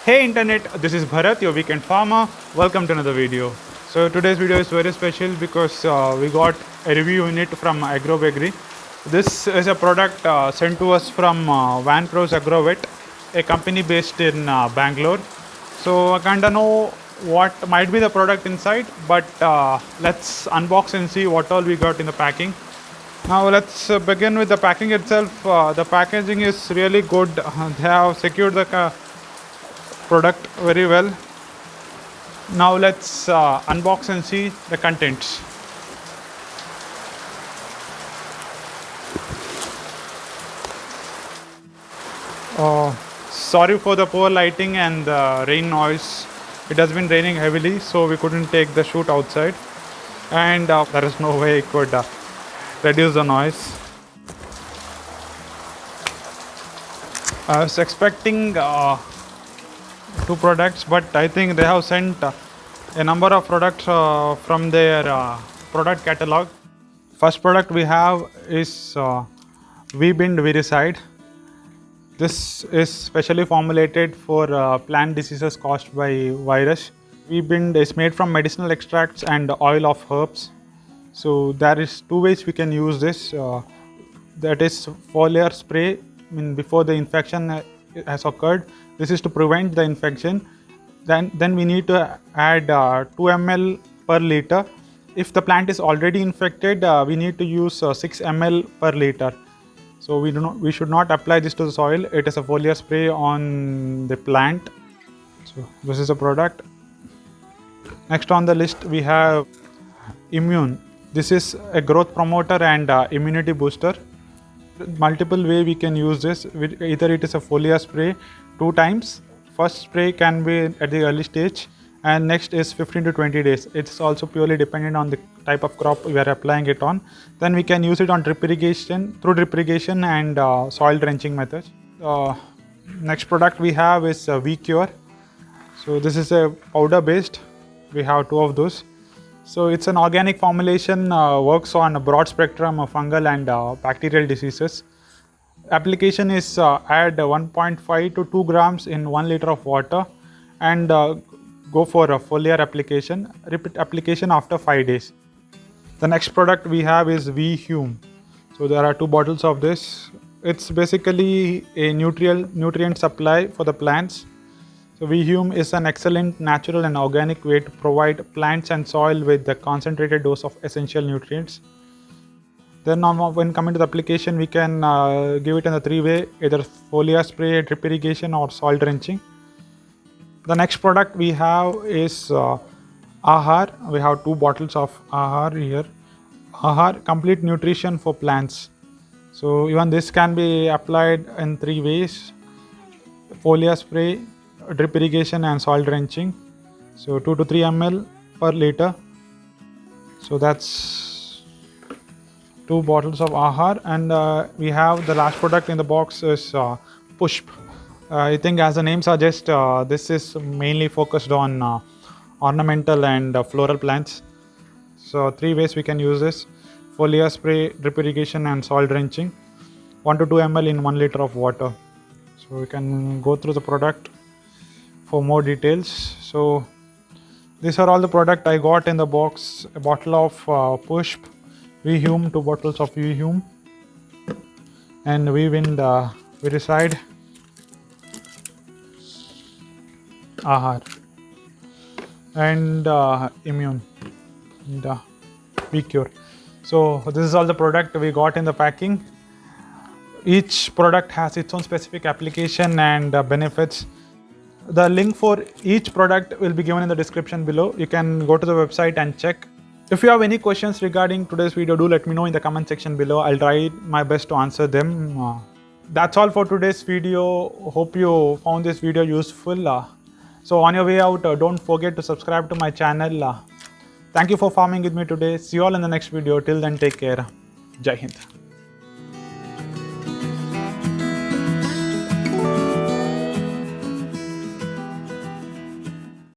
Hey internet, this is Bharat, your weekend farmer. Welcome to another video. So today's video is very special because we got a review unit from Agribegri. This is a product sent to us from Vanproz Agrovet, a company based in Bangalore. So I kind of know what might be the product inside, but let's unbox and see what all we got in the packing. Now let's begin with the packing itself. The packaging is really good. They have secured the product very well. Now let's unbox and see the contents. Sorry for the poor lighting and the rain noise. It has been raining heavily, so we couldn't take the shoot outside, and there is no way it could reduce the noise. I was expecting two products, but I think they have sent a number of products from their product catalog. First product we have is Viricide. This is specially formulated for plant diseases caused by virus. V-Bind is made from medicinal extracts and oil of herbs. So there is two ways we can use this. That is foliar spray before the infection has occurred. This is to prevent the infection. Then we need to add 2 ml per liter. If the plant is already infected, we need to use 6 ml per liter. So we should not apply this to the soil. It is a foliar spray on the plant. So this is a product. Next on the list we have IMUEN. This is a growth promoter and immunity booster. Multiple way we can use this. Either it is a foliar spray 2 times. First spray can be at the early stage, and next is 15 to 20 days. It's also purely dependent on the type of crop we are applying it on. Then we can use it on drip irrigation, through drip irrigation and soil drenching methods. Next product we have is V-KURE. So this is a powder based. We have 2 of those. So it's an organic formulation, works on a broad spectrum of fungal and bacterial diseases. Application is add 1.5 to 2 grams in 1 liter of water, and go for a foliar application. Repeat application after 5 days. The next product we have is V-HUME. So there are 2 bottles of this. It's basically a nutrient supply for the plants. So V-HUME is an excellent natural and organic way to provide plants and soil with the concentrated dose of essential nutrients. Then when coming to the application, we can give it in a 3-way, either foliar spray, drip irrigation or soil drenching. The next product we have is AHAAR. We have 2 bottles of AHAAR here. AHAAR complete nutrition for plants. So even this can be applied in 3 ways: foliar spray, drip irrigation and soil drenching. So 2 to 3 ml per liter. So that's 2 bottles of AHAAR, and we have the last product in the box is PUSHP. I think as the name suggests, this is mainly focused on ornamental and floral plants. So 3 ways we can use this: foliar spray, drip irrigation and soil drenching. 1 to 2 ml in 1 liter of water. So we can go through the product for more details. So these are all the product I got in the box: a bottle of PUSHP, V-HUME, 2 bottles of V-HUME, and V-Wind Viricide, AHAAR, and IMUEN, and V-KURE. So this is all the product we got in the packing. Each product has its own specific application and benefits. The link for each product will be given in the description below. You can go to the website and check. If you have any questions regarding today's video, do let me know in the comment section below. I'll try my best to answer them. That's all for today's video. Hope you found this video useful. So on your way out, don't forget to subscribe to my channel. Thank you for farming with me today. See you all in the next video. Till then, take care. Jai Hind.